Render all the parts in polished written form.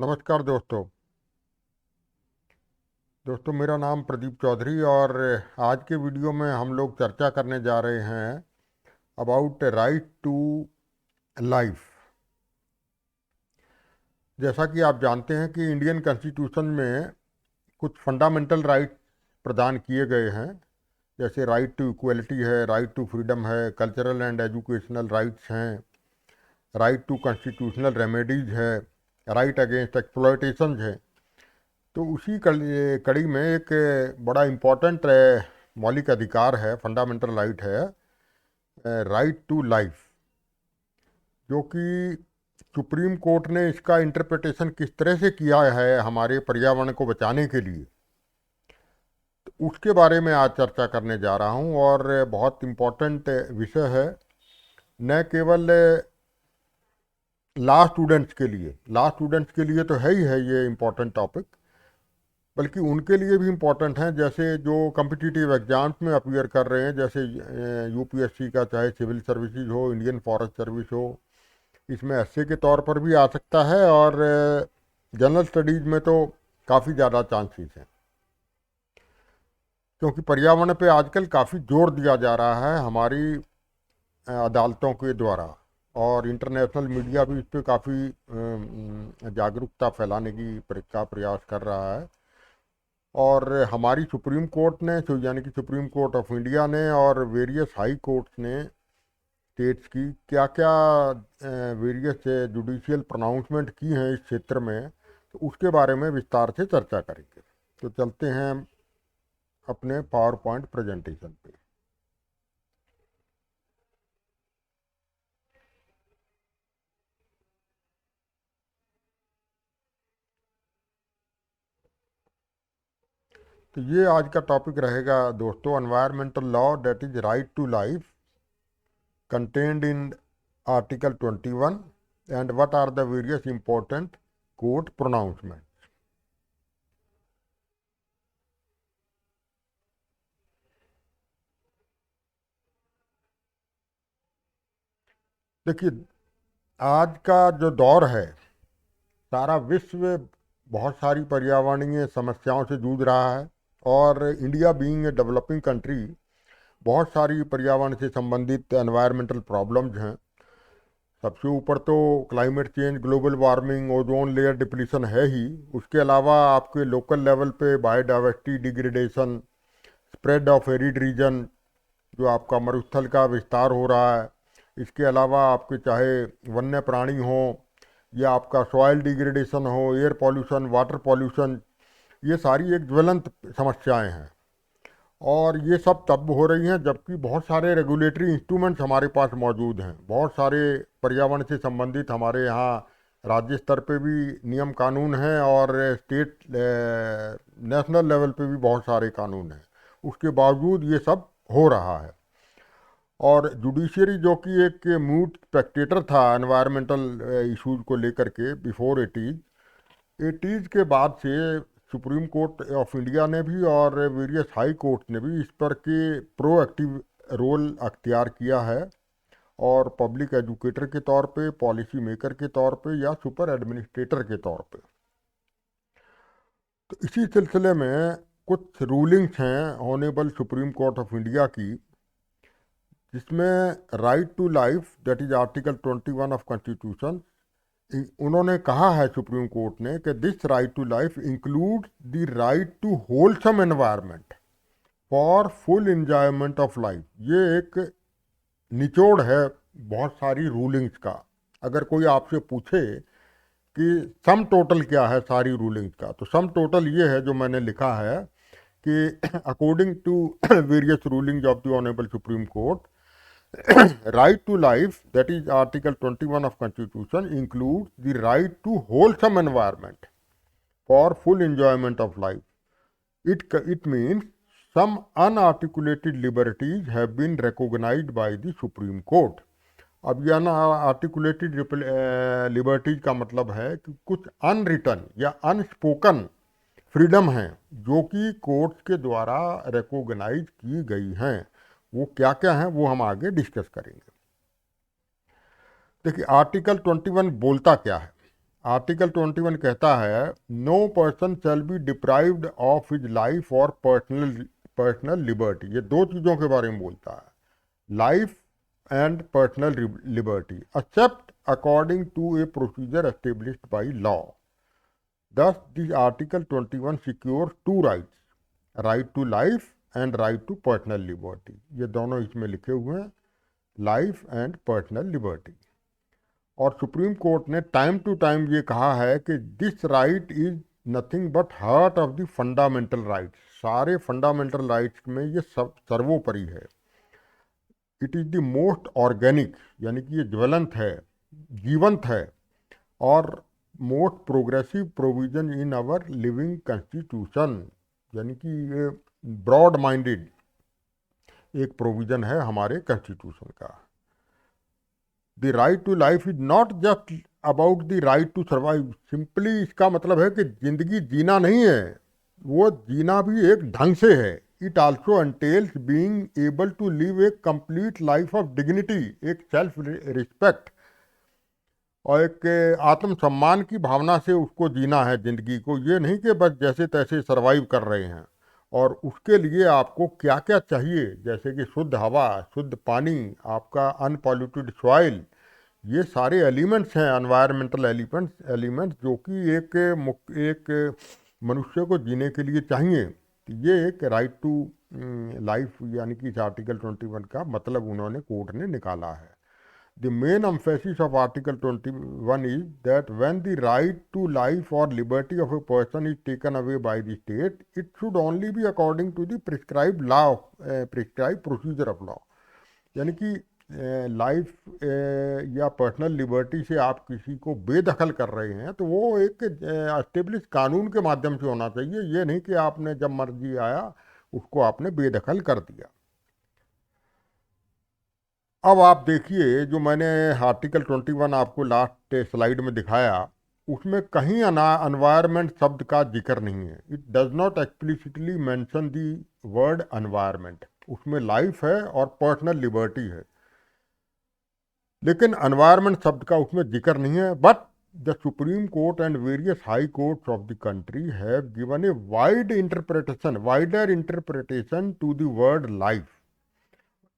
नमस्कार दोस्तों मेरा नाम प्रदीप चौधरी और आज के वीडियो में हम लोग चर्चा करने जा रहे हैं अबाउट राइट टू लाइफ। जैसा कि आप जानते हैं कि इंडियन कॉन्स्टिट्यूशन में कुछ फंडामेंटल राइट प्रदान किए गए हैं, जैसे राइट टू इक्वलिटी है, राइट टू फ्रीडम है, कल्चरल एंड एजुकेशनल राइट्स हैं, राइट टू कॉन्स्टिट्यूशनल रेमेडीज है, राइट अगेंस्ट एक्सप्लॉयटेशन है। तो उसी कड़ी में एक बड़ा इम्पोर्टेंट मौलिक अधिकार है, फंडामेंटल राइट है, राइट टू लाइफ, जो कि सुप्रीम कोर्ट ने इसका इंटरप्रिटेशन किस तरह से किया है हमारे पर्यावरण को बचाने के लिए, तो उसके बारे में आज चर्चा करने जा रहा हूँ। और बहुत इम्पोर्टेंट विषय है, न केवल लॉ स्टूडेंट्स के लिए तो है ही है ये इम्पोर्टेंट टॉपिक, बल्कि उनके लिए भी इम्पोर्टेंट हैं, जैसे जो कम्पिटिटिव एग्जाम्स में अपीयर कर रहे हैं, जैसे यूपीएससी का, चाहे सिविल सर्विसेज हो, इंडियन फॉरेस्ट सर्विस हो, इसमें एसए के तौर पर भी आ सकता है। और जनरल स्टडीज़ में तो काफ़ी ज़्यादा चांसेस हैं, क्योंकि पर्यावरण पे आजकल काफ़ी जोर दिया जा रहा है हमारी अदालतों के द्वारा, और इंटरनेशनल मीडिया भी इस पर काफ़ी जागरूकता फैलाने का प्रयास कर रहा है। और हमारी सुप्रीम कोर्ट ने, यानी कि सुप्रीम कोर्ट ऑफ इंडिया ने और वेरियस हाई कोर्ट्स ने स्टेट्स की क्या क्या वेरियस जुडिशियल प्रोनाउंसमेंट की हैं इस क्षेत्र में, तो उसके बारे में विस्तार से चर्चा करेंगे। तो चलते हैं अपने पावर पॉइंट प्रेजेंटेशन पे। तो ये आज का टॉपिक रहेगा दोस्तों, environmental law that is right to life contained in Article 21 and what are the various important court pronouncements। देखिए, आज का जो दौर है, सारा विश्व बहुत सारी पर्यावरणीय समस्याओं से जूझ रहा है, और India being a developing country बहुत सारी पर्यावरण से संबंधित एनवायरमेंटल प्रॉब्लम्स हैं। सबसे ऊपर तो climate change, global warming, ozone layer depletion है ही। उसके अलावा आपके लोकल लेवल पे biodiversity degradation, spread of arid region, जो आपका मरुस्थल का विस्तार हो रहा है। इसके अलावा आपके चाहे वन्य प्राणी हो, या आपका सॉइल डिग्रेडेशन हो, एयर पॉल्यूशन, वाटर पॉल्यूशन, ये सारी एक ज्वलंत समस्याएं हैं। और ये सब तब हो रही हैं जबकि बहुत सारे रेगुलेटरी इंस्ट्रूमेंट्स हमारे पास मौजूद हैं। बहुत सारे पर्यावरण से संबंधित हमारे यहाँ राज्य स्तर पे भी नियम कानून हैं, और स्टेट नेशनल लेवल पे भी बहुत सारे कानून हैं। उसके बावजूद ये सब हो रहा है। और जुडिशरी, जो कि एक म्यूट स्पेक्टेटर था एनवायरमेंटल इश्यूज को लेकर के बिफोर एटीज़ के बाद से, सुप्रीम कोर्ट ऑफ इंडिया ने भी और वेरियस हाई कोर्ट ने भी इस पर के प्रोएक्टिव रोल अख्तियार किया है, और पब्लिक एजुकेटर के तौर पे, पॉलिसी मेकर के तौर पे, या सुपर एडमिनिस्ट्रेटर के तौर पे। तो इसी सिलसिले में कुछ रूलिंग्स हैं honourable Supreme Court of India की, जिसमें right to life that is article 21 of constitution, उन्होंने कहा है सुप्रीम कोर्ट ने कि this right to life include the right to wholesome environment for full enjoyment of life. ये एक निचोड़ है बहुत सारी रूलिंग्स का। अगर कोई आपसे पूछे कि सम टोटल क्या है सारी रूलिंग्स का, तो सम टोटल ये है जो मैंने लिखा है कि according to various rulings of the honourable Supreme Court, right to life, that is Article 21 of Constitution, includes the right to wholesome environment for full enjoyment of life. It means some unarticulated liberties have been recognized by the Supreme Court. अब यह अनआर्टिकुलेटेड liberties का मतलब है कि कुछ unwritten या unspoken freedom हैं जो कि कोर्ट्स के द्वारा रिकॉग्नाइज की गई हैं। वो क्या क्या हैं वो हम आगे डिस्कस करेंगे। देखिए, आर्टिकल 21 बोलता क्या है। आर्टिकल 21 कहता है no person shall be deprived of his life और पर्सनल लिबर्टी। ये दो चीज़ों के बारे में बोलता है, life and personal liberty, except according to a procedure established by law. Thus, the Article 21 secures two rights, right to life and right to personal liberty। ये दोनों इसमें लिखे हुए हैं, लाइफ एंड पर्सनल लिबर्टी। और सुप्रीम कोर्ट ने time to time ये कहा है कि this right is nothing but heart of the fundamental rights. सारे फंडामेंटल राइट्स में ये सब सर्वोपरि है। It is the most organic, यानी कि ये ज्वलंत है, जीवंत है, और most progressive provision in our living constitution, यानी कि ये ब्रॉड माइंडेड एक प्रोविजन है हमारे कॉन्स्टिट्यूशन का। The right to life is not just about the right to survive. Simply इसका मतलब है कि जिंदगी जीना नहीं है, वो जीना भी एक ढंग से है। It also entails being able to live a complete life of dignity, एक सेल्फ रिस्पेक्ट और एक आत्मसम्मान की भावना से उसको जीना है ज़िंदगी को। ये नहीं कि बस जैसे तैसे सरवाइव कर रहे हैं। और उसके लिए आपको क्या क्या चाहिए, जैसे कि शुद्ध हवा, शुद्ध पानी, आपका अनपॉल्यूटेड सॉइल, ये सारे एलिमेंट्स हैं, एनवायरमेंटल एलिमेंट्स जो कि एक मनुष्य को जीने के लिए चाहिए। तो ये एक राइट टू लाइफ, यानी कि इस आर्टिकल 21 का मतलब उन्होंने कोर्ट ने निकाला है। The main emphasis of Article 21 is that when the right to life or liberty of a person is taken away by the state, it should only be according to the prescribed law, prescribed procedure of law। यानी कि life या personal liberty से आप किसी को बेदखल कर रहे हैं तो वो एक एस्टेब्लिश कानून के माध्यम से होना चाहिए। ये नहीं कि आपने जब मर्जी आया उसको आपने बेदखल कर दिया। अब आप देखिए, जो मैंने आर्टिकल 21 आपको लास्ट स्लाइड में दिखाया, उसमें कहीं एनवायरमेंट शब्द का जिक्र नहीं है। It does not explicitly mention the word environment. उसमें लाइफ है और पर्सनल लिबर्टी है, लेकिन एनवायरमेंट शब्द का उसमें जिक्र नहीं है। But the Supreme Court and various high courts of the country have given a wider interpretation to the word life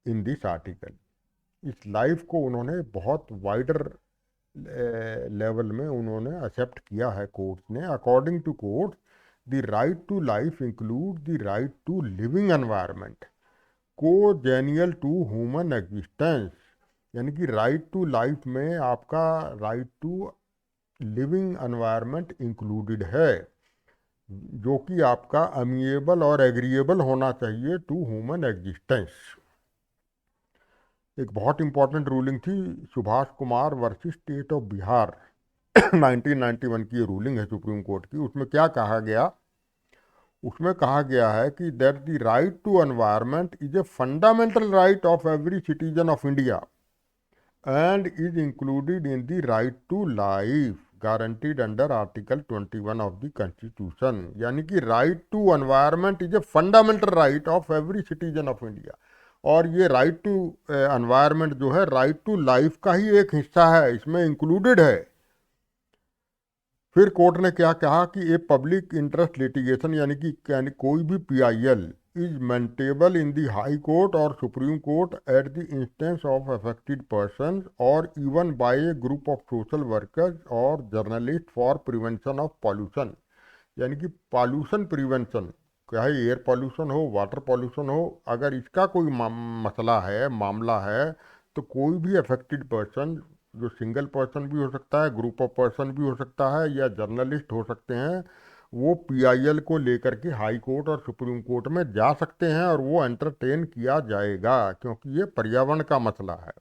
in this article. इस लाइफ को उन्होंने बहुत वाइडर लेवल में उन्होंने एक्सेप्ट किया है कोर्ट ने। According to court, the right to life include the right to living environment congenial to human existence. यानी कि राइट टू लाइफ में आपका right to living environment included है, जो कि आपका अमिएबल और एग्रीएबल होना चाहिए टू ह्यूमन एग्जिस्टेंस। एक बहुत इंपॉर्टेंट रूलिंग थी, Subhash Kumar versus state of Bihar 1991 की ये रूलिंग है सुप्रीम कोर्ट की। उसमें क्या कहा गया? उसमें कहा गया है कि that the right to environment is a fundamental right of every citizen of India and is included in the right to life guaranteed under article 21 of the constitution. यानी कि right to environment is a fundamental right of every citizen of India, और ये right to environment जो है right to life का ही एक हिस्सा है, इसमें इंक्लूडेड है। फिर कोर्ट ने क्या कहा कि ए पब्लिक इंटरेस्ट लिटिगेशन, यानी कि कोई भी PIL is maintainable in the high court और supreme court at the instance of affected person और even by a group of social workers और journalist for prevention of pollution. यानी कि pollution prevention, चाहे एयर पॉल्यूशन हो, water pollution हो, अगर इसका कोई मसला है, मामला है, तो कोई भी अफेक्टेड पर्सन, जो सिंगल पर्सन भी हो सकता है, ग्रुप ऑफ पर्सन भी हो सकता है, या जर्नलिस्ट हो सकते हैं, वो PIL को लेकर के हाई कोर्ट और सुप्रीम कोर्ट में जा सकते हैं और वो एंटरटेन किया जाएगा, क्योंकि ये पर्यावरण का मसला है।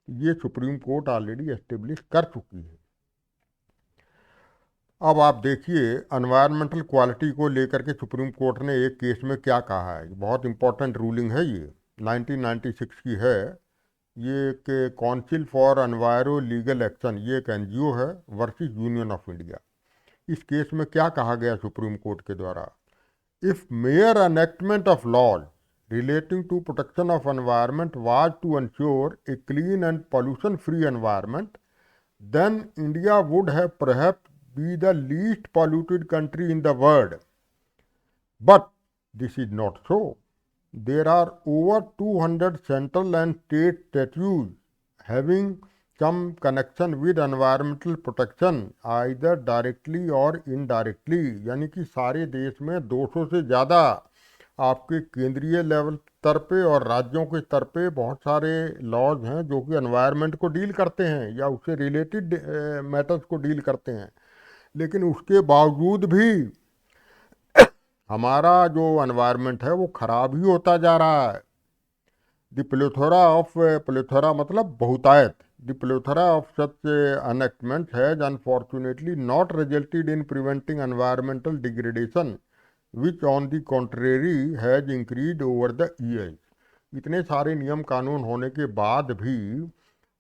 ये सुप्रीम कोर्ट ऑलरेडी एस्टेब्लिश कर चुकी है। अब आप देखिए, एनवायरमेंटल क्वालिटी को लेकर के सुप्रीम कोर्ट ने एक केस में क्या कहा है। बहुत इंपॉर्टेंट रूलिंग है, ये 1996 की है। ये एक council for enviro legal action, ये एक NGO है, वर्सेस यूनियन ऑफ इंडिया। इस केस में क्या कहा गया सुप्रीम कोर्ट के द्वारा? If mere enactment of laws relating to protection of environment was to ensure a clean and pollution free environment, then India would have perhaps be the least polluted country in the world. But this is not so. There are over 200 central and state statutes having some connection with environmental protection, either directly और indirectly. यानी कि सारे देश में 200 से ज़्यादा आपके केंद्रीय लेवल स्तर पे और राज्यों के स्तर पे बहुत सारे लॉज हैं जो कि एनवायरनमेंट को डील करते हैं या उससे रिलेटेड मैटर्स को डील करते हैं। लेकिन उसके बावजूद भी हमारा जो एनवायरनमेंट है वो खराब ही होता जा रहा है। द प्लेथोरा मतलब बहुतायत। The plethora of such enactment has unfortunately not resulted in preventing environmental degradation which on the contrary has increase over the years. इतने सारे नियम कानून होने के बाद भी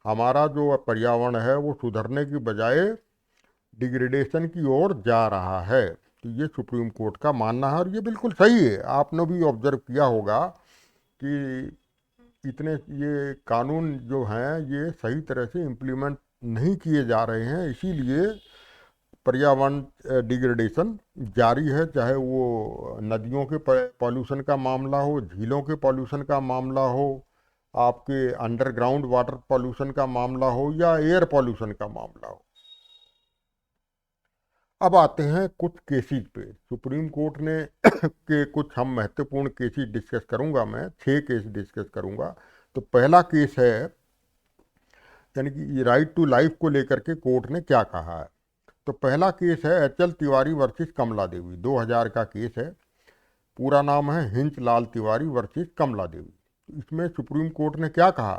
हमारा जो पर्यावरण है वो सुधरने की बजाय डिग्रेडेशन की ओर जा रहा है। तो ये सुप्रीम कोर्ट का मानना है और ये बिल्कुल सही है। आपने भी ऑब्जर्व किया होगा कि इतने ये कानून जो हैं ये सही तरह से इम्प्लीमेंट नहीं किए जा रहे हैं, इसीलिए पर्यावरण डिग्रेडेशन जारी है। चाहे वो नदियों के पॉल्यूशन का मामला हो, झीलों के पॉल्यूशन का मामला हो, आपके अंडरग्राउंड वाटर पॉल्यूशन का मामला हो या एयर पॉल्यूशन का मामला हो। अब आते हैं कुछ केसेस पे। सुप्रीम कोर्ट ने के कुछ हम महत्वपूर्ण केसेस डिस्कस करूंगा, मैं 6 केस डिस्कस करूंगा। तो पहला केस है, यानी कि राइट टू लाइफ को लेकर के कोर्ट ने क्या कहा है। तो पहला केस है HL तिवारी वर्सेस कमला देवी, 2000 का केस है। पूरा नाम है हिंच लाल तिवारी वर्सेस कमला देवी। इसमें सुप्रीम कोर्ट ने क्या कहा,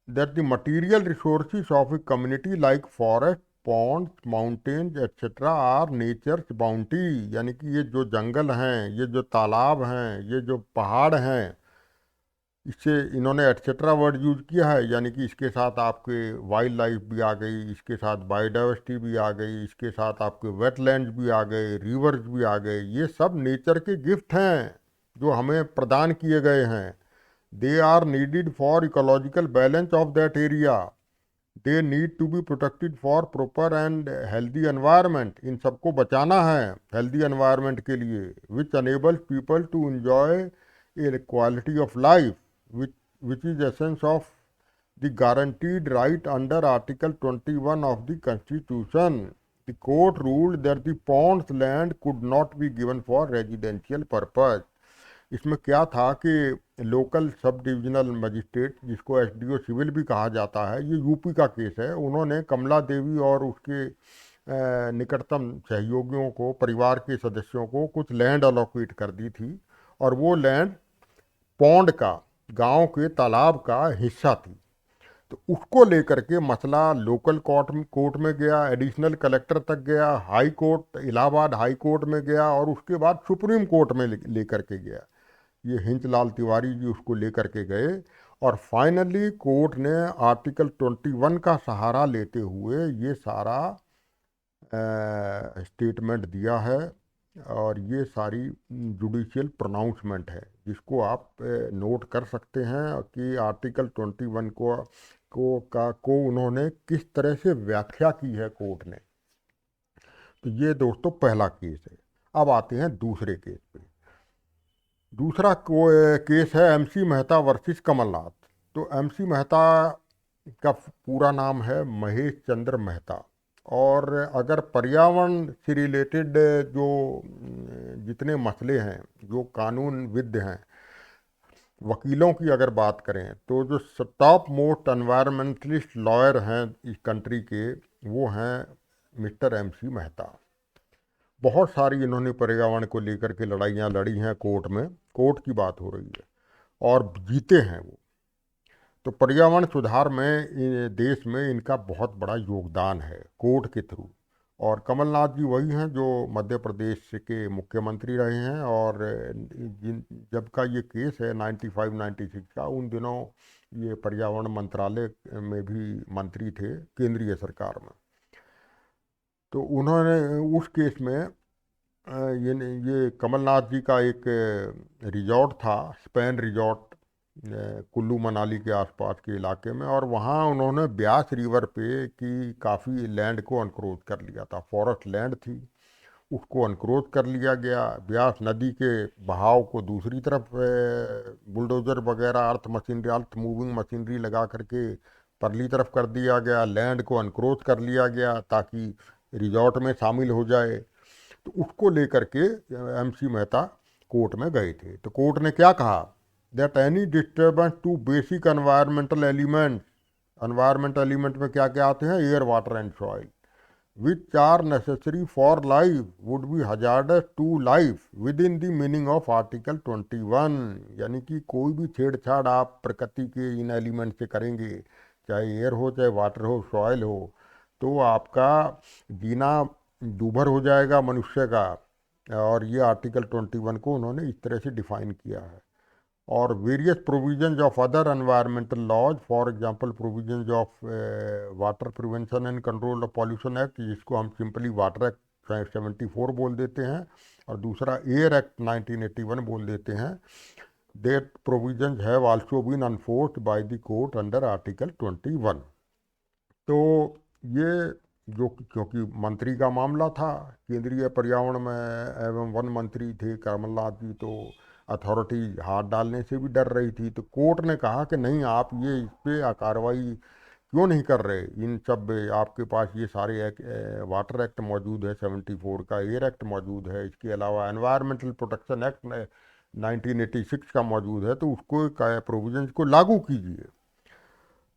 that the material resources of a community like forest, ponds, mountains etcetera are nature's bounty. यानी कि ये जो जंगल हैं, ये जो तालाब हैं, ये जो पहाड़ हैं, इससे इन्होंने एट्सेट्रा वर्ड यूज किया है। यानी कि इसके साथ आपके वाइल्ड लाइफ भी आ गई, इसके साथ बायोडाइवर्सिटी भी आ गई, इसके साथ आपके वेटलैंड्स भी आ गए, रिवर्स भी आ गए। ये सब नेचर के गिफ्ट हैं जो हमें प्रदान किए गए हैं। They are needed for ecological balance of that area. They need to be protected for proper and healthy environment. इन सबको बचाना है हेल्दी एनवायरनमेंट के लिए, which enables people to enjoy a quality of life which is essence of the guaranteed right under Article 21 of the Constitution. The court ruled that the pond's land could not be given for residential purpose. इसमें क्या था कि local sub divisional magistrate, जिसको SDO civil भी कहा जाता है, ये यूपी का केस है। उन्होंने कमला देवी और उसके निकटतम सहयोगियों को, परिवार के सदस्यों को कुछ लैंड अलोकेट कर दी थी और वो लैंड पौंड का, गांव के तालाब का हिस्सा थी। तो उसको लेकर के मसला लोकल कोर्ट में गया, एडिशनल कलेक्टर तक गया, high court, Allahabad high court में गया और उसके बाद सुप्रीम कोर्ट में लेकर के गया। ये हिंचलाल तिवारी जी उसको लेकर के गए और फाइनली कोर्ट ने आर्टिकल 21 का सहारा लेते हुए ये सारा स्टेटमेंट दिया है और ये सारी जुडिशियल प्रोनाउंसमेंट है, जिसको आप नोट कर सकते हैं कि आर्टिकल 21 को उन्होंने किस तरह से व्याख्या की है कोर्ट ने। तो ये दोस्तों पहला केस है। अब आते हैं दूसरे केस पे। दूसरा केस है MC मेहता वर्सेस कमलनाथ। तो MC मेहता का पूरा नाम है महेश चंद्र मेहता। और अगर पर्यावरण से रिलेटेड जो जितने मसले हैं, जो कानून विद हैं, वकीलों की अगर बात करें, तो जो टॉप मोस्ट एनवायरमेंटलिस्ट लॉयर हैं इस कंट्री के, वो हैं मिस्टर MC मेहता। बहुत सारी इन्होंने पर्यावरण को लेकर के लड़ाइयाँ लड़ी हैं कोर्ट में, कोर्ट की बात हो रही है, और जीते हैं वो। तो पर्यावरण सुधार में देश में इनका बहुत बड़ा योगदान है कोर्ट के थ्रू। और कमलनाथ जी वही हैं जो मध्य प्रदेश के मुख्यमंत्री रहे हैं और जब का ये केस है 95-96 का, उन दिनों ये पर्यावरण मंत्रालय में भी मंत्री थे केंद्रीय सरकार में। तो उन्होंने उस केस में ये कमलनाथ जी का एक रिजॉर्ट था, स्पेन रिजॉर्ट, कुल्लू मनाली के आसपास के इलाके में, और वहाँ उन्होंने ब्यास रिवर पे की काफ़ी लैंड को अनक्रोच कर लिया था। फॉरेस्ट लैंड थी, उसको अनक्रोच कर लिया गया। ब्यास नदी के बहाव को दूसरी तरफ बुलडोज़र वगैरह अर्थ मूविंग मशीनरी लगा करके परली तरफ कर दिया गया। लैंड को अनक्रोच कर लिया गया ताकि रिजॉर्ट में शामिल हो जाए। तो उसको लेकर के एमसी मेहता कोर्ट में गए थे। तो कोर्ट ने क्या कहा, that any disturbance to basic environment element में क्या क्या आते हैं, air water and soil, which are necessary for life would be hazardous to life within the meaning of article 21। यानी कि कोई भी छेड़छाड़ आप प्रकृति के इन एलिमेंट से करेंगे, चाहे एयर हो, चाहे वाटर हो, सॉइल हो, तो आपका जीना दूभर हो जाएगा मनुष्य का। और ये आर्टिकल 21 को उन्होंने इस तरह से डिफाइन किया है। और various provisions of other environmental laws, for example provisions of water prevention and control of pollution act, जिसको हम सिंपली वाटर एक्ट 74 बोल देते हैं, और दूसरा एयर एक्ट 1981 बोल देते हैं, that provisions have also been enforced by the court under article 21। तो ये जो क्योंकि मंत्री का मामला था, केंद्रीय पर्यावरण में एवं वन मंत्री थे कमलनाथ जी, तो अथॉरिटी हाथ डालने से भी डर रही थी। तो कोर्ट ने कहा कि नहीं, आप ये इस पे कार्रवाई क्यों नहीं कर रहे, इन सब आपके पास ये सारे वाटर एक्ट मौजूद है 74 का, एयर एक्ट मौजूद है, इसके अलावा एनवायरमेंटल प्रोटेक्शन एक्ट 1986 का मौजूद है, तो उसको प्रोविजंस को लागू कीजिए।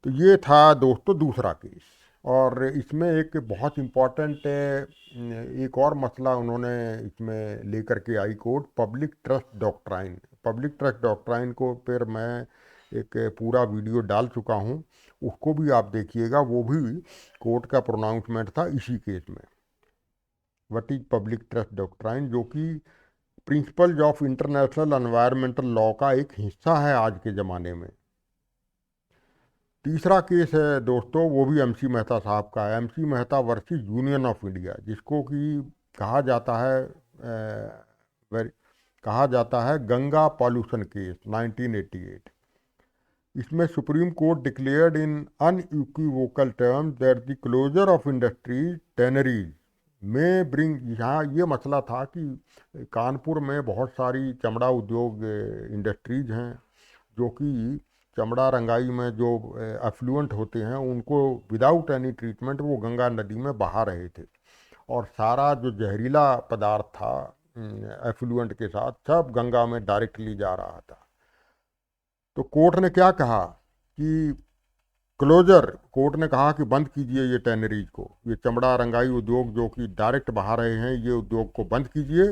तो ये था दोस्तों दूसरा केस। और इसमें एक बहुत इम्पॉर्टेंट एक और मसला उन्होंने इसमें लेकर के आई court, public trust doctrine. Public trust doctrine को फिर मैं एक पूरा वीडियो डाल चुका हूँ, उसको भी आप देखिएगा। वो भी कोर्ट का प्रोनाउंसमेंट था इसी केस में, what is public trust doctrine, जो कि principles of international environmental law का एक हिस्सा है आज के ज़माने में। तीसरा केस है दोस्तों, वो भी एमसी मेहता साहब का है, MC Mehta versus union of India, जिसको कि कहा जाता है कहा जाता है गंगा पॉल्यूशन केस 1988। इसमें supreme court declared in unequivocal terms that the closure of industries tanneries में ब्रिंग, यहाँ ये मसला था कि कानपुर में बहुत सारी चमड़ा उद्योग इंडस्ट्रीज हैं, जो कि चमड़ा रंगाई में जो एफ्लुएंट होते हैं उनको विदाउट एनी ट्रीटमेंट वो गंगा नदी में बहा रहे थे, और सारा जो जहरीला पदार्थ था एफ्लुएंट के साथ सब गंगा में डायरेक्टली जा रहा था। तो कोर्ट ने क्या कहा कि क्लोजर, कोर्ट ने कहा कि बंद कीजिए ये टैनरीज को, ये चमड़ा रंगाई उद्योग जो कि डायरेक्ट बहा रहे हैं, ये उद्योग को बंद कीजिए।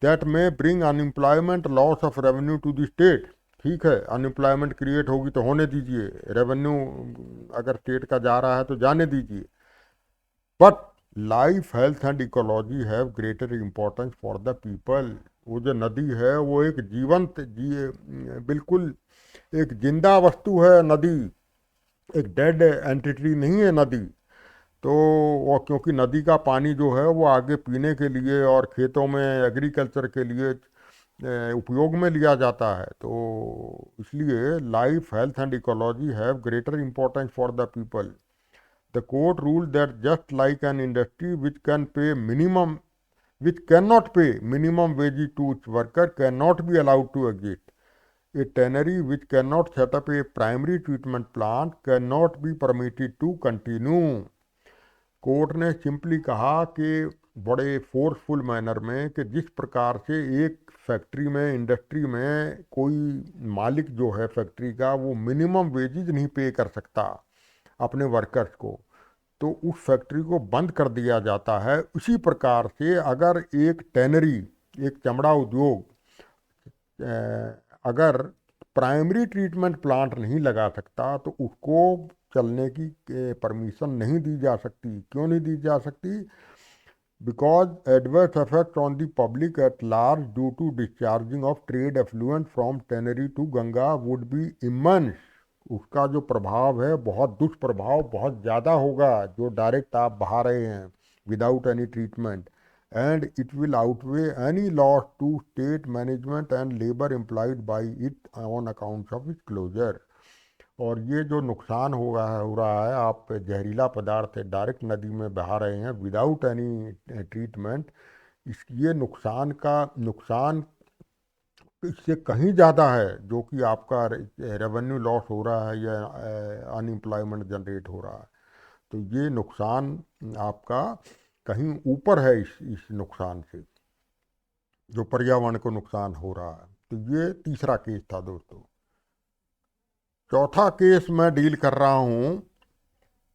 That may bring unemployment, loss of revenue to the state. ठीक है, अनएम्प्लॉयमेंट क्रिएट होगी तो होने दीजिए, रेवेन्यू अगर स्टेट का जा रहा है तो जाने दीजिए, but life health and ecology have greater importance for the people. वो जो नदी है वो एक जीवंत बिल्कुल एक जिंदा वस्तु है नदी, एक डेड एंटिटी नहीं है नदी। तो वो क्योंकि नदी का पानी जो है वो आगे पीने के लिए और खेतों में एग्रीकल्चर के लिए उपयोग में लिया जाता है, तो इसलिए life health and ecology have greater importance for the people. The court rule that just like an industry which cannot pay minimum wages to its worker cannot be allowed to exist, a tannery which cannot set up a primary treatment plant cannot be permitted to continue। Court ने simply कहा कि बड़े forceful manner में कि जिस प्रकार से एक फैक्ट्री में, इंडस्ट्री में कोई मालिक जो है फैक्ट्री का वो मिनिमम वेजेस नहीं पे कर सकता अपने वर्कर्स को, तो उस फैक्ट्री को बंद कर दिया जाता है। उसी प्रकार से अगर एक टैनरी, एक चमड़ा उद्योग अगर प्राइमरी ट्रीटमेंट प्लांट नहीं लगा सकता तो उसको चलने की परमिशन नहीं दी जा सकती। क्यों नहीं दी जा सकती? Because adverse effect on the public at large due to discharging of trade effluent from tannery to Ganga would be immense. उसका जो प्रभाव है बहुत दुष्प्रभाव बहुत ज़्यादा होगा, जो डायरेक्ट आप बहा रहे हैं without any treatment. and it will outweigh any loss to state management and labor implied by it on account of its closure। और ये जो नुकसान हो रहा है, आप जहरीला पदार्थ डायरेक्ट नदी में बहा रहे हैं विदाउट एनी ट्रीटमेंट, इस ये नुकसान इससे कहीं ज़्यादा है जो कि आपका रेवेन्यू लॉस हो रहा है या अनएम्प्लॉयमेंट जनरेट हो रहा है। तो ये नुकसान आपका कहीं ऊपर है इस नुकसान से जो पर्यावरण को नुकसान हो रहा है। तो ये तीसरा केस था दोस्तों। चौथा केस मैं डील कर रहा हूँ,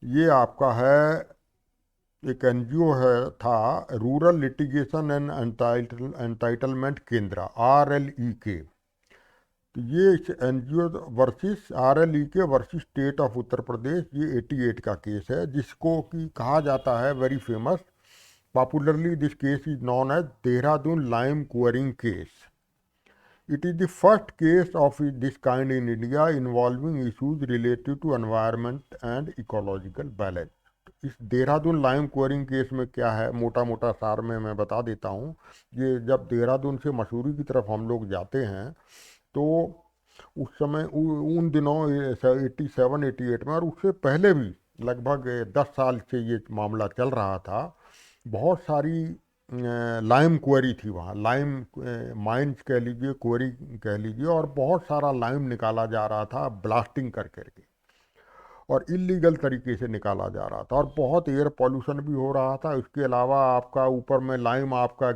ये आपका है एक एनजीओ है था, rural litigation and entitlement Kendra, RLEK। तो ये NGO versus RLEK versus state of Uttar Pradesh, ये 88 का केस है, जिसको कि कहा जाता है very famous, popularly this case is known as Dehradun lime quarrying case. It is the first case of this kind in India involving issues related to environment and ecological balance। इस Dehradun lime quarrying case में क्या है, मोटा मोटा सार में मैं बता देता हूँ। ये जब देहरादून से मसूरी की तरफ हम लोग जाते हैं तो उस समय उन दिनों 87-88 में, और उससे पहले भी लगभग 10 साल से ये मामला चल रहा था, बहुत सारी लाइम क्वेरी थी वहाँ, लाइम माइंस कह लीजिए, क्वेरी कह लीजिए, और बहुत सारा लाइम निकाला जा रहा था ब्लास्टिंग कर करके, और इलीगल तरीके से निकाला जा रहा था, और बहुत एयर पॉल्यूशन भी हो रहा था। इसके अलावा आपका ऊपर में लाइम आपका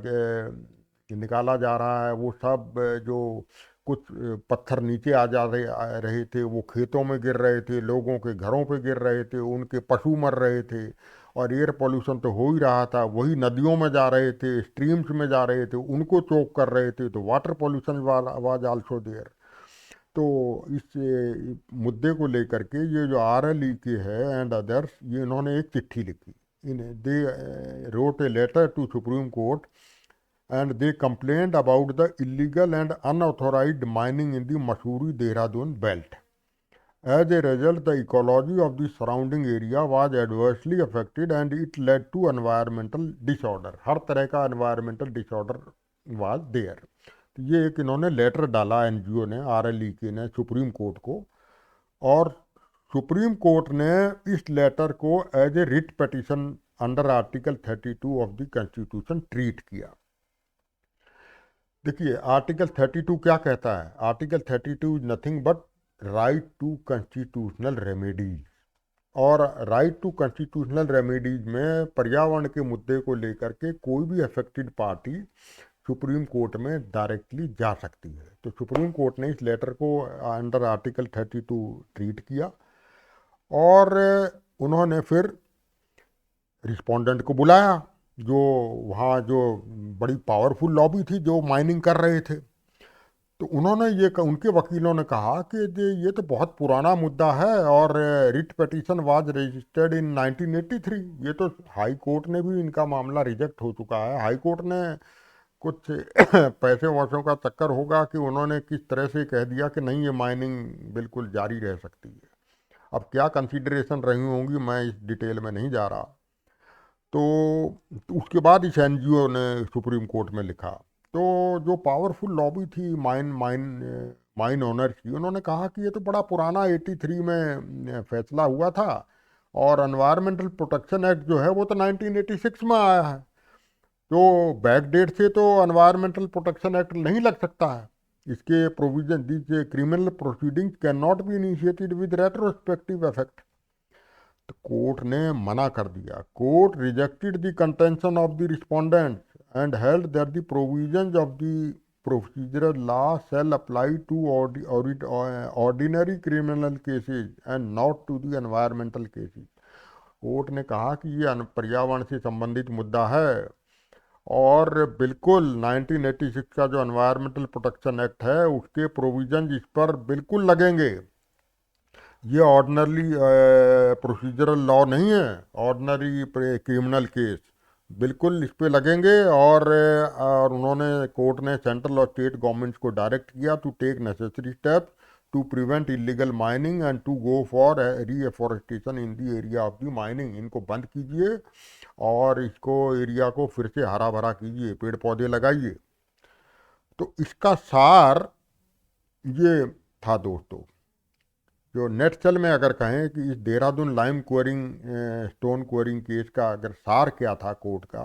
निकाला जा रहा है, वो सब जो कुछ पत्थर नीचे आ रहे थे, वो खेतों में गिर रहे थे, लोगों के घरों पे गिर रहे थे, उनके पशु मर रहे थे, और एयर पोल्यूशन तो हो ही रहा था, वही नदियों में जा रहे थे, स्ट्रीम्स में जा रहे थे, उनको चोक कर रहे थे, तो water pollution was also there. तो इस मुद्दे को लेकर के ये जो RLEK है एंड अदर्स, ये इन्होंने एक चिट्ठी लिखी, they wrote a letter to Supreme Court and they complained about the illegal and unauthorized mining in the Mussoorie Dehradun belt. As a result, the ecology of the surrounding area was adversely affected and it led to environmental disorder. हर तरह का environmental disorder was there। तो ये एक इन्होंने letter डाला NGO ने, RLEK ने, supreme court को, और सुप्रीम कोर्ट ने इस लेटर को as a writ petition under article 32 of the constitution treat किया। देखिए आर्टिकल 32 क्या कहता है। Article 32 is nothing but right to constitutional remedies, और राइट टू कॉन्स्टिट्यूशनल रेमेडीज में पर्यावरण के मुद्दे को लेकर के कोई भी अफेक्टेड पार्टी सुप्रीम कोर्ट में डायरेक्टली जा सकती है। तो सुप्रीम कोर्ट ने इस लेटर को अंडर आर्टिकल 32 ट्रीट किया, और उन्होंने फिर रिस्पोंडेंट को बुलाया, जो वहाँ जो बड़ी पावरफुल लॉबी थी जो माइनिंग कर रहे थे। तो उन्होंने उनके वकीलों ने कहा कि ये तो बहुत पुराना मुद्दा है, और writ petition was registered in 1983। ये तो हाई कोर्ट ने भी इनका मामला रिजेक्ट हो चुका है। हाई कोर्ट ने कुछ पैसे वैसों का चक्कर होगा कि उन्होंने किस तरह से कह दिया कि नहीं, ये माइनिंग बिल्कुल जारी रह सकती है। अब क्या कंसीडरेशन रही होंगी मैं इस डिटेल में नहीं जा रहा। तो उसके बाद इस NGO ने सुप्रीम कोर्ट में लिखा। तो जो पावरफुल लॉबी थी माइन ओनर्स की, उन्होंने कहा कि ये तो बड़ा पुराना 83 में फैसला हुआ था, और एनवायरमेंटल प्रोटेक्शन एक्ट जो है वो तो 1986 में आया है, तो बैक डेट से तो एनवायरमेंटल प्रोटेक्शन एक्ट नहीं लग सकता है। इसके provision, this criminal proceedings can not be initiated with retrospective effect. तो कोर्ट ने मना कर दिया। Court rejected the contention of the respondent and held that the provisions of the procedural law shall apply to ordinary criminal cases and not to the environmental cases. Court ने कहा कि ये पर्यावरण से संबंधित मुद्दा है, और बिल्कुल 1986 का जो एनवायरमेंटल प्रोटेक्शन एक्ट है उसके प्रोविजन इस पर बिल्कुल लगेंगे। ये ऑर्डिनरी प्रोसीजरल लॉ नहीं है, ऑर्डिनरी क्रिमिनल केस, बिल्कुल इस पे लगेंगे। और उन्होंने, कोर्ट ने सेंट्रल और स्टेट गवर्नमेंट्स को डायरेक्ट किया to take necessary steps to prevent illegal mining and to go for reforestation in the area of the mining. इनको बंद कीजिए और इसको एरिया को फिर से हरा भरा कीजिए, पेड़ पौधे लगाइए। तो इसका सार ये था दोस्तों। जो नेटसल में अगर कहें कि इस Dehradun lime quarrying stone quarrying case का अगर सार क्या था कोर्ट का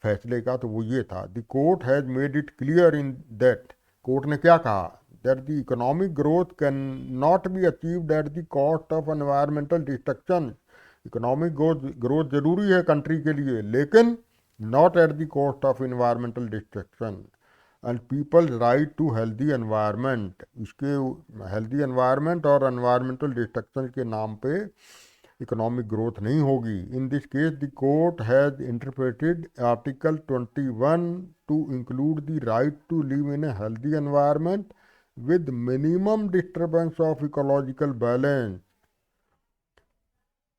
फैसले का, तो वो ये था, the court has made it clear in that, court ने क्या कहा, that the economic growth can not be achieved at the cost of environmental destruction. Economic growth जरूरी है कंट्री के लिए, लेकिन not at the cost of environmental destruction and people's right to healthy environment. इसके healthy environment और environmental destruction के नाम पे इकोनॉमिक ग्रोथ नहीं होगी। In this case the court has interpreted article 21 to include the right to live in a healthy environment with minimum disturbance of ecological balance.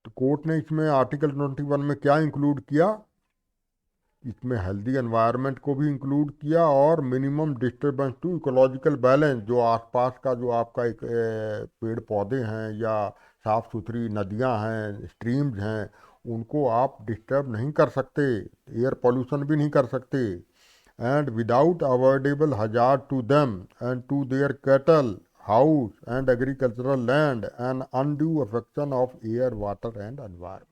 तो court ने इसमें article 21 में क्या इंक्लूड किया, इसमें हेल्दी एनवायरनमेंट को भी इंक्लूड किया और minimum disturbance to ecological balance. जो आसपास का जो आपका एक पेड़ पौधे हैं या साफ़ सुथरी नदियां हैं, स्ट्रीम्स हैं, उनको आप डिस्टर्ब नहीं कर सकते, एयर पोल्यूशन भी नहीं कर सकते। And without avoidable hazard to them and to their cattle house and agricultural land and undue affection of air water and environment.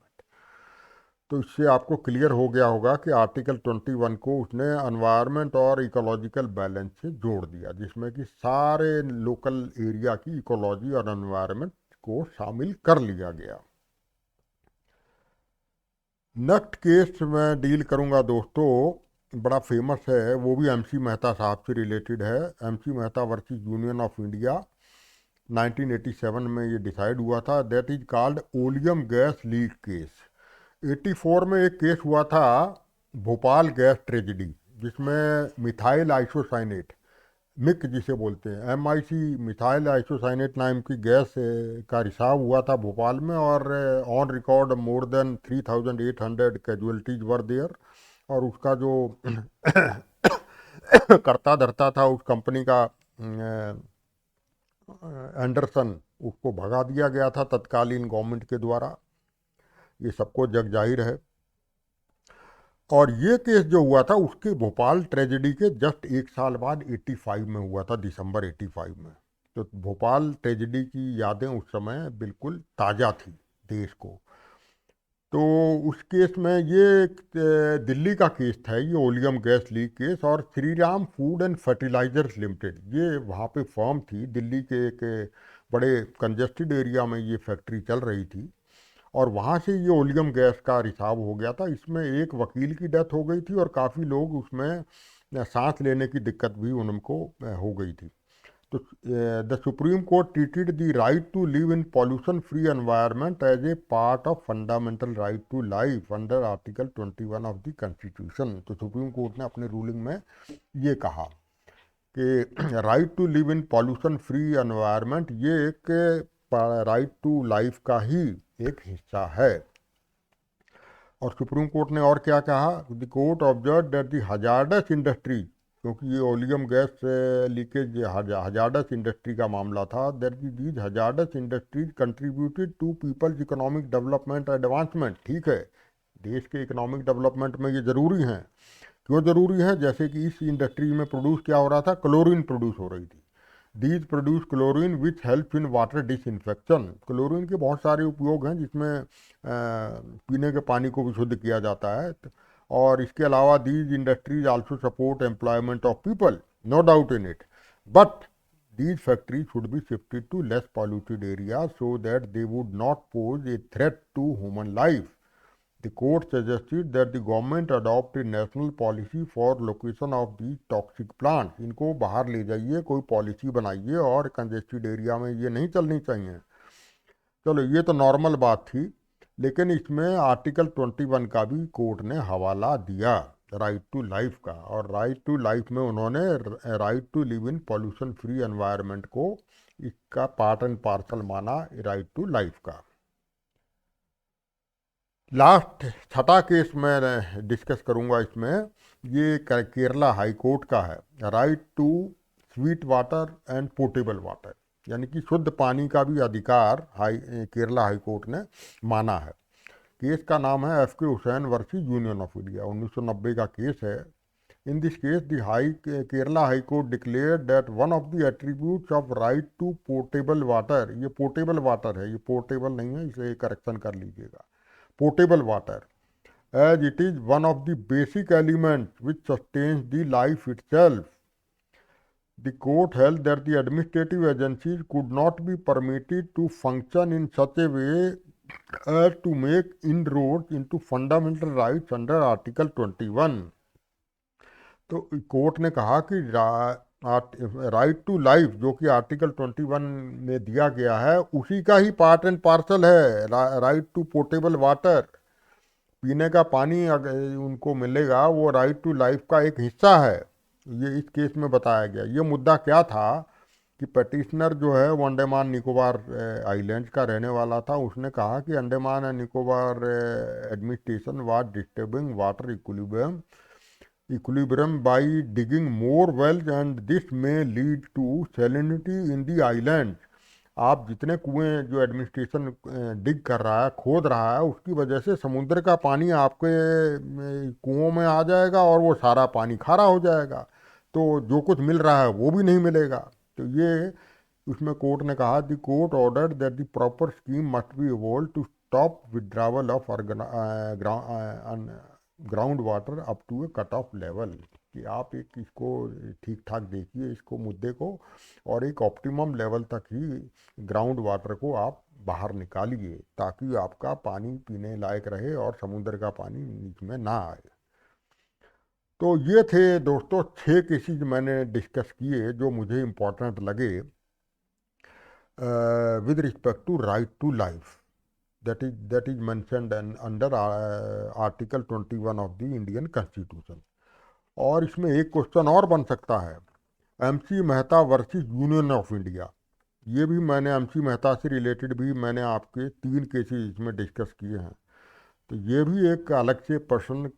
तो इससे आपको क्लियर हो गया होगा कि आर्टिकल 21 को उसने एनवायरनमेंट और इकोलॉजिकल बैलेंस से जोड़ दिया, जिसमें कि सारे लोकल एरिया की इकोलॉजी और एनवायरनमेंट को शामिल कर लिया गया। नेक्स्ट केस मैं डील करूंगा दोस्तों, बड़ा फेमस है, वो भी एमसी मेहता साहब से रिलेटेड है। MC Mehta versus union of India 1987 में ये डिसाइड हुआ था। That is called oleum gas leak case. 84 में एक केस हुआ था, भोपाल गैस ट्रेजिडी, जिसमें मिथाइल आइसोसाइनेट, मिक जिसे बोलते हैं, MIC मिथाइल आइसोसाइनेट नाम की गैस का रिसाव हुआ था भोपाल में, और on record more than 3800 casualties were there. और उसका जो करता धरता था उस कंपनी का एंडरसन, उसको भगा दिया गया था तत्कालीन गवर्नमेंट के द्वारा, ये सबको जग जाहिर है। और ये केस जो हुआ था उसके भोपाल ट्रेजेडी के जस्ट एक साल बाद 85 में हुआ था, दिसंबर 85 में। तो भोपाल ट्रेजेडी की यादें उस समय बिल्कुल ताज़ा थी देश को। तो उस केस में ये दिल्ली का केस था, ये ओलियम गैस लीक केस, और Shri Ram Food and Fertilisers Limited, ये वहाँ पे फर्म थी दिल्ली के एक बड़े कंजेस्टेड एरिया में ये फैक्ट्री चल रही थी, और वहाँ से ये ओलियम गैस का रिसाव हो गया था। इसमें एक वकील की डेथ हो गई थी और काफ़ी लोग उसमें सांस लेने की दिक्कत भी उनको हो गई थी। तो the Supreme Court treated the right to live in pollution free environment as a part of fundamental right to life under article 21 of the constitution. तो सुप्रीम कोर्ट ने अपने रूलिंग में ये कहा कि right to live in pollution free environment ये एक right to life का ही एक हिस्सा है। और सुप्रीम कोर्ट ने और क्या कहा, the court observe that the hazardous industry, क्योंकि ये oleum gas leakage hazardous industry का मामला था, that these hazardous industries contributed to people's economic development advancement. ठीक है, देश के इकोनॉमिक डेवलपमेंट में ये ज़रूरी हैं। क्यों ज़रूरी है, जैसे कि इस इंडस्ट्री में प्रोड्यूस क्या हो रहा था, क्लोरीन प्रोड्यूस हो रही थी। These produce chlorine which help in water disinfection. Chlorine के बहुत सारे उपयोग हैं, जिसमें पीने के पानी को भी शुद्ध किया जाता है। और इसके अलावा these industries also support employment of people, no doubt in it, but these factories should be shifted to less polluted area so that they would not pose a threat to human life. The court suggested that the government adopt a national policy for location of these toxic plants. इनको बाहर ले जाइए, कोई policy बनाइए, और congested area में ये नहीं चलनी चाहिए। चलो, ये तो नॉर्मल बात थी, लेकिन इसमें आर्टिकल 21 का भी कोर्ट ने हवाला दिया, राइट टू लाइफ का। और राइट टू लाइफ में उन्होंने right to live in pollution free environment को इसका पार्ट एंड पार्सल माना, राइट टू लाइफ का। लास्ट छठा केस मैं डिस्कस करूंगा इसमें, ये केरला हाई कोर्ट का है, right to sweet water and portable water. यानी कि शुद्ध पानी का भी अधिकार केरला हाई कोर्ट ने माना है। केस का नाम है F K Hussain versus union of India, 1990 का केस है। In this case the Kerala high court declared that one of the attributes of right to portable water, ये पोर्टेबल वाटर है, ये पोर्टेबल नहीं है, इसे करेक्शन कर लीजिएगा, portable water, as it is one of the basic elements which sustains the life itself. The court held that the administrative agencies could not be permitted to function in such a way as to make inroads into fundamental rights under Article 21. तो court ने कहा कि right to life जो कि article 21 में दिया गया है उसी का ही पार्ट एंड पार्सल है राइट टू पोर्टेबल वाटर। पीने का पानी अगर उनको मिलेगा वो राइट टू लाइफ का एक हिस्सा है। ये इस केस में बताया गया। ये मुद्दा क्या था कि पटिशनर जो है वो अंडमान निकोबार आइलैंड्स का रहने वाला था। उसने कहा कि Andaman and Nicobar administration was disturbing water equilibrium by digging more wells and this में lead to salinity in the island. आप जितने कुएं जो एडमिनिस्ट्रेशन डिग कर रहा है, खोद रहा है, उसकी वजह से समुद्र का पानी आपके कुओं में आ जाएगा और वो सारा पानी खारा हो जाएगा, तो जो कुछ मिल रहा है वो भी नहीं मिलेगा। तो ये उसमें कोर्ट ने कहा the court order that the proper scheme must be evolve to stop withdrawal of ground water up to a cut off level, कि आप एक इसको ठीक ठाक देखिए इसको मुद्दे को, और एक ऑप्टिमम लेवल तक ही ग्राउंड वाटर को आप बाहर निकालिए ताकि आपका पानी पीने लायक रहे और समुद्र का पानी नीचे में ना आए। तो ये थे दोस्तों 6 केसेज मैंने डिस्कस किए जो मुझे इम्पोर्टेंट लगे with respect to right to life that is mentioned under article 21 of the Indian constitution. और इसमें एक क्वेश्चन और बन सकता है, MC Mehta versus union of India. ये भी मैंने एमसी मेहता से रिलेटेड भी मैंने आपके 3 केसेस इसमें डिस्कस किए हैं। तो ये भी एक अलग से प्रश्न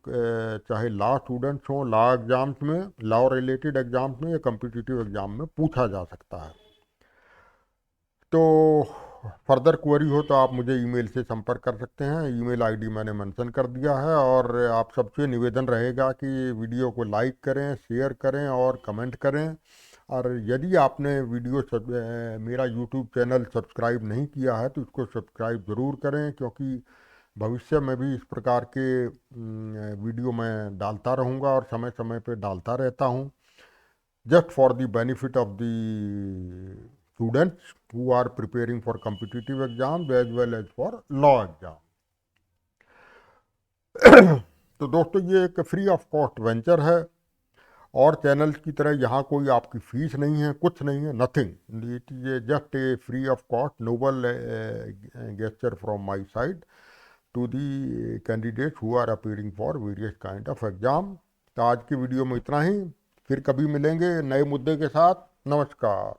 चाहे लॉ स्टूडेंट्स हों, लॉ एग्जाम्स में, लॉ रिलेटेड एग्जाम्स में या कम्पिटिटिव एग्जाम में पूछा जा सकता है। तो फर्दर क्वेरी हो तो आप मुझे ईमेल से संपर्क कर सकते हैं। ईमेल आईडी मैंने मेंशन कर दिया है। और आप सबसे निवेदन रहेगा कि वीडियो को लाइक करें, शेयर करें और कमेंट करें। और यदि आपने मेरा यूट्यूब चैनल सब्सक्राइब नहीं किया है तो इसको सब्सक्राइब ज़रूर करें, क्योंकि भविष्य में भी इस प्रकार के वीडियो मैं डालता रहूँगा और समय समय पर डालता रहता हूँ, just for the benefit of the students who are preparing for competitive exams as well as for law exam। तो दोस्तों ये एक फ्री ऑफ कॉस्ट वेंचर है और चैनल्स की तरह यहाँ कोई आपकी फीस नहीं है, कुछ नहीं है, nothing. It is just a free of cost noble gesture from my side to the candidates who are appearing for various kind of exam. तो आज की वीडियो में इतना ही, फिर कभी मिलेंगे नए मुद्दे के साथ। नमस्कार।